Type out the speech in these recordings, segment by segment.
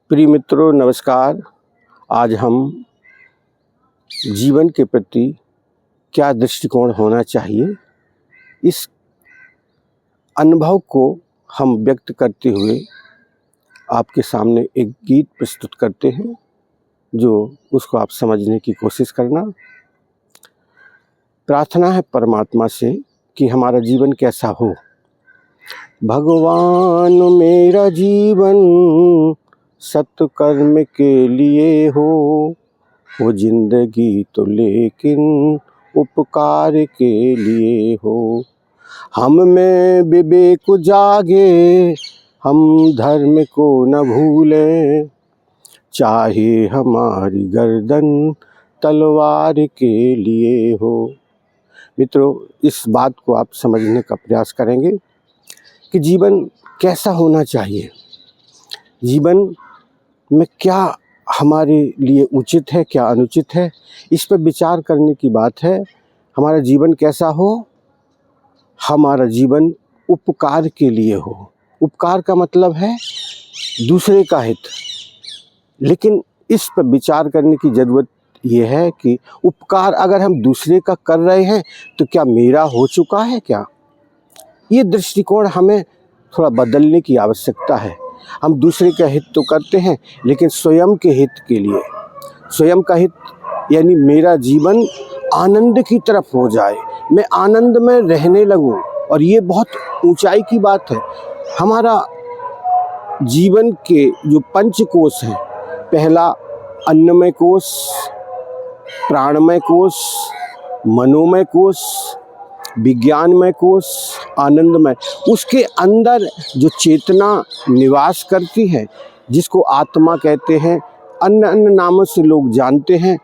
प्रिय मित्रों नमस्कार। आज हम जीवन के प्रति क्या दृष्टिकोण होना चाहिए, इस अनुभव को हम व्यक्त करते हुए आपके सामने एक गीत प्रस्तुत करते हैं, जो उसको आप समझने की कोशिश करना। प्रार्थना है परमात्मा से कि हमारा जीवन कैसा हो। भगवान मेरा जीवन सत्कर्म के लिए हो, वो जिंदगी तो लेकिन उपकार के लिए हो। हम में विवेक जागे, हम धर्म को न भूलें, चाहे हमारी गर्दन तलवार के लिए हो। मित्रों, इस बात को आप समझने का प्रयास करेंगे कि जीवन कैसा होना चाहिए, जीवन में क्या हमारे लिए उचित है, क्या अनुचित है, इस पर विचार करने की बात है। हमारा जीवन कैसा हो, हमारा जीवन उपकार के लिए हो। उपकार का मतलब है दूसरे का हित, लेकिन इस पर विचार करने की ज़रूरत ये है कि उपकार अगर हम दूसरे का कर रहे हैं तो क्या मेरा हो चुका है क्या? ये दृष्टिकोण हमें थोड़ा बदलने की आवश्यकता है। हम दूसरे का हित तो करते हैं, लेकिन स्वयं के हित के लिए, स्वयं का हित यानी मेरा जीवन आनंद की तरफ हो जाए, मैं आनंद में रहने लगूं। और ये बहुत ऊंचाई की बात है। हमारा जीवन के जो पंचकोश हैं, पहला अन्नमय कोश, प्राणमय कोश, मनोमय कोश, विज्ञानमय कोश, आनंदमय, उसके अंदर जो चेतना निवास करती है, जिसको आत्मा कहते हैं, अन्य अन्य नामों से लोग जानते हैं,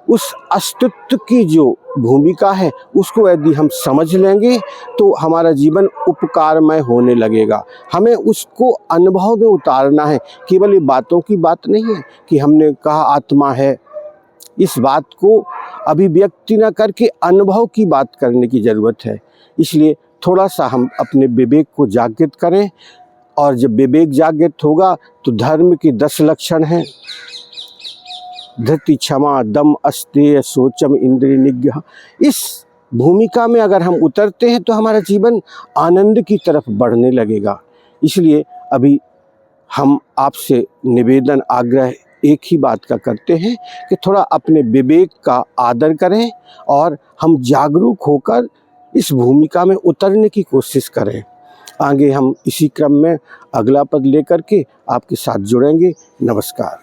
उस अस्तित्व की जो भूमिका है, उसको यदि हम समझ लेंगे तो हमारा जीवन उपकारमय होने लगेगा। हमें उसको अनुभव में उतारना है। केवल ये बातों की बात नहीं है कि हमने कहा आत्मा है, इस बात को अभिव्यक्ति न करके अनुभव की बात करने की ज़रूरत है। इसलिए थोड़ा सा हम अपने विवेक को जागृत करें, और जब विवेक जागृत होगा तो धर्म के 10 लक्षण हैं। धृति, क्षमा, दम, अस्तेय, शौचम, इंद्रिय निग्रह। इस भूमिका में अगर हम उतरते हैं तो हमारा जीवन आनंद की तरफ बढ़ने लगेगा। इसलिए अभी हम आपसे निवेदन, आग्रह एक ही बात का करते हैं कि थोड़ा अपने विवेक का आदर करें और हम जागरूक होकर इस भूमिका में उतरने की कोशिश करें। आगे हम इसी क्रम में अगला पद लेकर के आपके साथ जुड़ेंगे। नमस्कार।